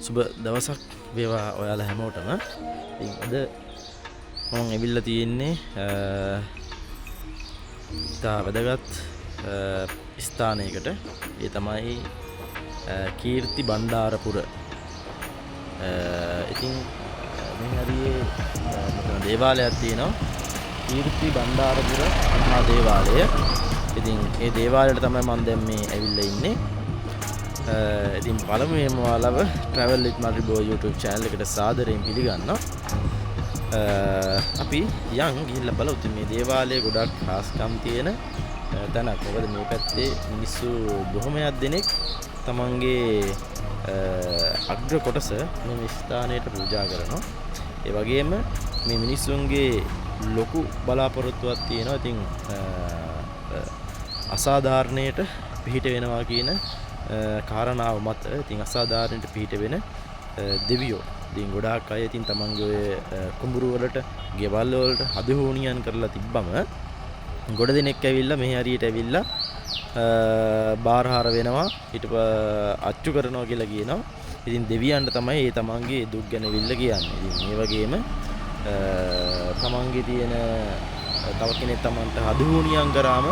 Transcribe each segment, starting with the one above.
සුබ දවසක් වේවා ඔයාලා හැමෝටම. ඉතින් අද මම ඇවිල්ලා තියෙන්නේ ඉතා වැදගත් ස්ථානයකට. ඒ තමයි කීර්ති බණ්ඩාරපුර. ඉතින් මේ හරියේ මෙතන දේවාලයක් තියෙනවා. කීර්ති බණ්ඩාරපුර මහා දේවාලය. ඉතින් ඒ දේවාලයට තමයි මම දැන් මේ ඇවිල්ලා ඉන්නේ. ඉතින් පළමුවෙන්ම ඔයාලව travel with Madribo YouTube channel එකට සාදරයෙන් පිළිගන්නවා. අපි යන් ගිහිල්ලා බලමු. ඉතින් මේ දේවාලය ගොඩක් ખાસකම් තියෙන තැනක්. මොකද මේ පැත්තේ මිනිස්සු බොහොමයක් දෙනෙක් තමන්ගේ අග්‍ර කොටස මේ ස්ථානයට පූජා කරනවා. ඒ වගේම මේ මිනිස්සුන්ගේ ලොකු බලාපොරොත්තුවක් තියෙනවා. ඉතින් අසාධාරණයට පිහිට වෙනවා කියන කාරණාව මත ඉතින් අසාධාරණයට පිහිට වෙන දෙවියෝ ඉතින් ගොඩාක් අය ඉතින් තමන්ගේ කුඹුරු වලට ගෙවල් වලට අධිහෝනියන් කරලා තිබ්බම ගොඩ දෙනෙක් ඇවිල්ලා මේ හරියට ඇවිල්ලා බාරහාර වෙනවා ඊට අච්චු කරනවා කියලා කියනවා. ඉතින් දෙවියන්ට තමයි ඒ තමන්ගේ දුක් ගැන විල්ල කියන්නේ. ඉතින් මේ වගේම තමන්ගේ තියෙන තව කෙනෙක් තමන්ට අධිහෝනියන් කරාම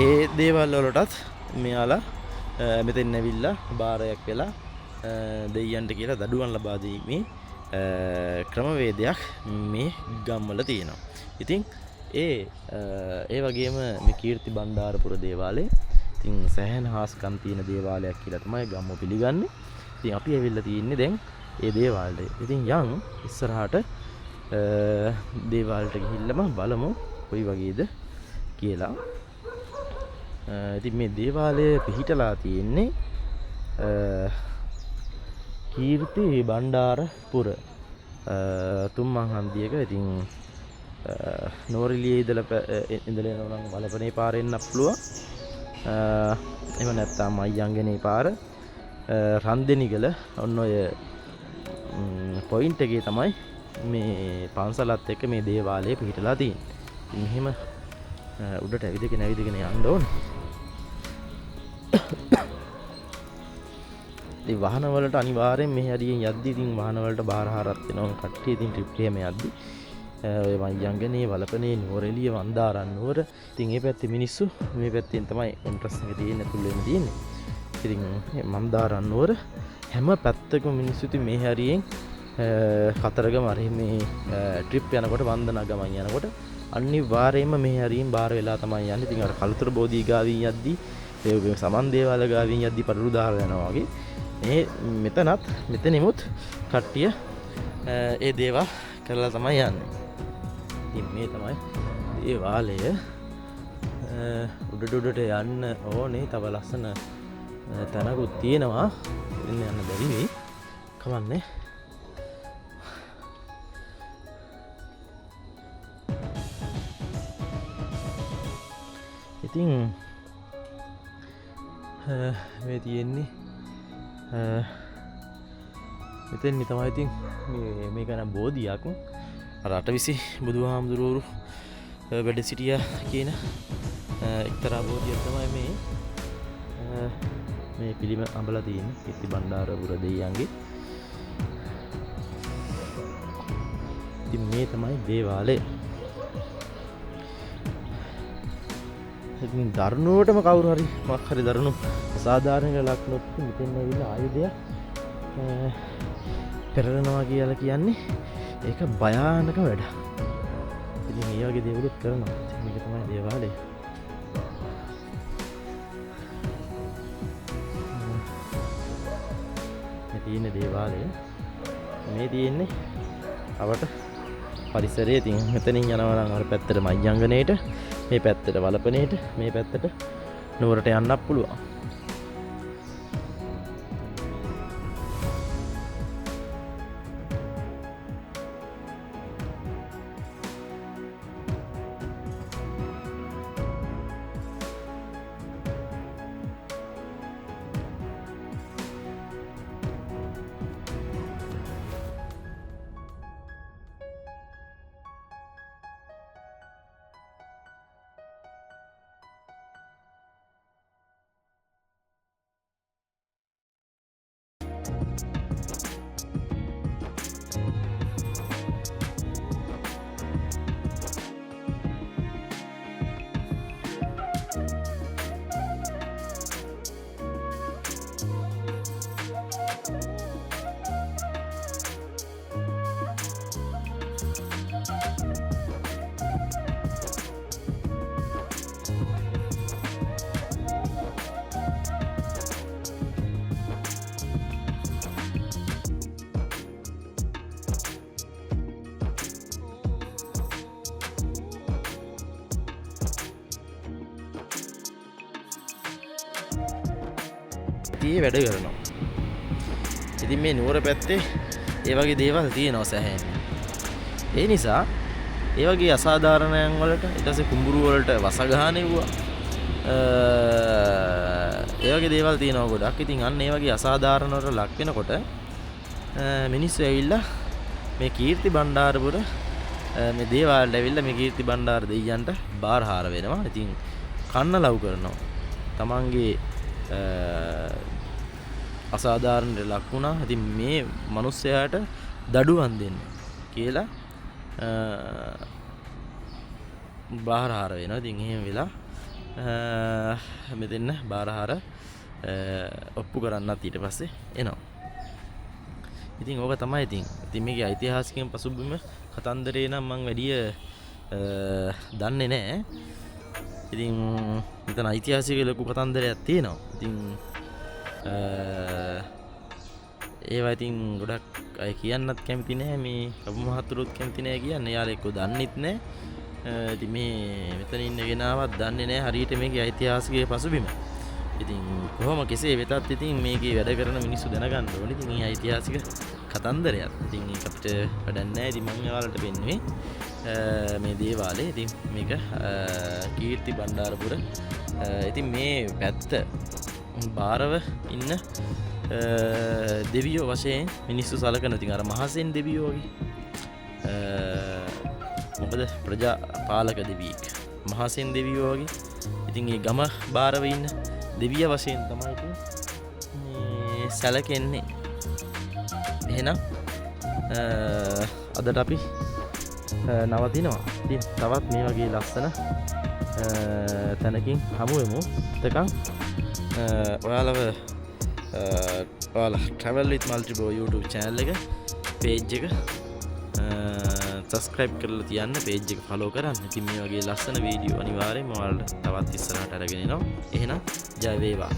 ඒ දේවල් වලටත් මෙයාලා මෙතෙන් ඇවිල්ලා බාරයක් වෙලා දෙයියන්ට කියලා දඩුවම් ලබා දීමේ ක්‍රමවේදයක් මේ ගම්වල තියෙනවා. ඉතින් ඒ වගේම මේ කීර්ති බණ්ඩාරපුර දේවාලය ඉතින් සෑහෙන හාස්කම් තියෙන දේවාලයක් කියලා තමයි ගම්ම පිළිගන්නේ. ඉතින් අපි ඇවිල්ලා තියෙන්නේ දැන් ඒ දේවාලයට. ඉතින් යන් ඉස්සරහට දේවාලයට ගිහිල්ලාම බලමු කොයි වගේද කියලා. ඉතින් මේ දේවාලය පිහිටලා තියෙන්නේ කීර්ති බණ්ඩාරපුර තුම්මන් හන්දියක. ඉතින් නෝරිලියේ ඉඳලා එනවා නම් වලපනේ පාරෙන් එන්නත් පුළුවන්. එහෙම නැත්නම් අයියංගනේ පාර රන්දෙනිගල ඔන්න ඔය පොයින්ට් එකේ තමයි මේ පන්සලත් එක්ක මේ දේවාලය පිහිටලා තියෙන්නේ. ඉතින් මෙහෙම උඩට ඇවිදගෙන යන්න ඕනේ. ඉතින් வாහන වලට අනිවාර්යෙන් මේ හරියෙන් යද්දි ඉතින් வாහන වලට බාරහාරත් වෙනවා කට්ටිය. ඉතින් ට්‍රිප් එකේම යද්දි ඔය මයංගනේ වලපනේ නුවරඑළිය වන්දාරන් නුවර. ඉතින් මේ පැත්තේ මිනිස්සු මේ පැත්තෙන් තමයි එන්ට්‍රස් එක තියෙන්නේ තුල්ලෙම තියෙන්නේ. ඉතින් මන්දාරන් නුවර හැම පැත්තකම මිනිස්සු ඉතින් මේ හරියෙන් කතරගම හරි මේ ට්‍රිප් යනකොට වන්දනා ගමන් යනකොට අනිවාර්යයෙන්ම මේ හරියෙන් බාර වෙලා තමයි යන්නේ. ඉතින් අර කලුතර බෝධි ගාවින් යද්දි ඒ සමන් දේවාල ගාවින් යද්දි පටලු දාලා යනවා වගේ මේ මෙතනෙමුත් කට්ටිය ඒ දේවා කරලා තමයි යන්නේ. ඉතින් මේ තමයි දේවාලය. උඩට යන්න ඕනේ. තව ලස්සන තැනකුත් තියෙනවා. යන්න බැරි වෙයි. කමන්නේ. ඉතින් මේ තියෙන්නේ මෙතෙන් තමයි. ඉතින් මේක නම් බෝධියක්. අර 820 බුදුහාමුදුරුවෝ වැඩ සිටියා කියන එක්තරා බෝධියක් තමයි මේ පිළිම අඹලා තියෙන්නේ. කීර්ති බණ්ඩාරපුර දෙයියන්ගේ. ඉතින් මේ තමයි දේවාලය. ඉතින් දරුණුවටම කවුරු හරි මොකක් හරි දරුණු අසාධාරණ ලක්ෂණොත් මෙතෙන් ඇවිල්ලා ආයුධයක් පෙරලනවා කියලා කියන්නේ ඒක භයානක වැඩක්. ඉතින් මේ වගේ දේවලුත් කරනවා. මේක තමයි දේවාලය. මේ තියෙන දේවාලය මේ තියෙන්නේ අවට පරිසරයේ. ඉතින් මෙතනින් යනවා නම් අර පැත්තට මයංගනේට, මේ පැත්තට වලපනේට, මේ පැත්තට නුවරට යන්නත් පුළුවන්. නීතියේ වැඩ කරනවා. ඉතින් මේ නුවර පැත්තේ ඒ වගේ දේවල් තියෙනවා සෑහෙන. ඒ නිසා ඒ වගේ අසාධාරණයන් වලට ඊට පස්සේ කුඹුරු වලට වසගහනෙව්වා. ඒ වගේ දේවල් තියෙනවා ගොඩක්. ඉතින් අන්න ඒ වගේ අසාධාරණ වලට ලක් වෙනකොට මිනිස්සු ඇවිල්ලා මේ කීර්ති බණ්ඩාරපුර මේ දේවාලට ඇවිල්ලා මේ කීර්ති බණ්ඩාර දෙයියන්ට බාරහාර වෙනවා. ඉතින් කන්න ලව් කරනවා. තමන්ගේ අසාධාරණට ලක් වුණා. ඉතින් මේ මිනිස්සයාට දඩුවම් දෙන්න කියලා බාරහාර වෙනවා. ඉතින් එහෙම වෙලා මෙතෙන්න බාරහාර ඔප්පු කරන්නත් ඊට පස්සේ එනවා. ඉතින් ඕක තමයි ඉතින් මේකේ ඓතිහාසිකයෙන් පසුබිම කතන්දරේ නම් මම වැඩිය දන්නේ නැහැ. ඉතින් මෙතන ඓතිහාසික ලොකු කතන්දරයක් තියෙනවා. ඉතින් ඒවා ඉතින් ගොඩක් අය කියන්නත් කැමති නැහැ. මේ කපු මහතුරුත් කැමති නැහැ කියන්නේ. යාළුවා එක්ක දන්නෙත් නැහැ. ඉතින් මේ මෙතන ඉන්න කෙනාවත් දන්නේ නැහැ හරියට මේකේ ඓතිහාසික පසුබිම. ඉතින් කොහොම කෙසේ වෙතත් ඉතින් මේකේ වැඩ කරන මිනිස්සු දැනගන්න ඕනේ. ඉතින් මේ ඓතිහාසික කතන්දරයක්. ඉතින් ඒක අපිට වැඩක් නැහැ. ඉතින් මම ඔයාලට පෙන්නුවේ මේ දේවාලේ. ඉතින් මේක කීර්ති බණ්ඩාරපුර. ඉතින් මේ පැත්ත බාරව ඉන්න දෙවියෝ වශයෙන් මිනිස්සු සලකන. ඉතින් අර මහසෙන් දෙවියෝ වගේ මොකද ප්‍රජාපාලක දෙවියෙක් මහසෙන් දෙවියෝ වගේ. ඉතින් මේ ගම බාරව ඉන්න දෙවිය වශයෙන් තමයි මේ සැලකෙන්නේ. එහෙනම් අදට අපි නවතිනවා. ඉතින් තවත් මේ වගේ ලස්සන තැනකින් හමු වෙමු. එතකන් ඔයාලා travel with Multibo YouTube channel එක page එක subscribe කරලා තියන්න, page එක follow කරන්න. ඉතින් මේ වගේ ලස්සන වීඩියෝ අනිවාර්යයෙන්ම ඔයාලට තවත් ඉස්සරහට අරගෙන එනවා. එහෙනම් ජය වේවා.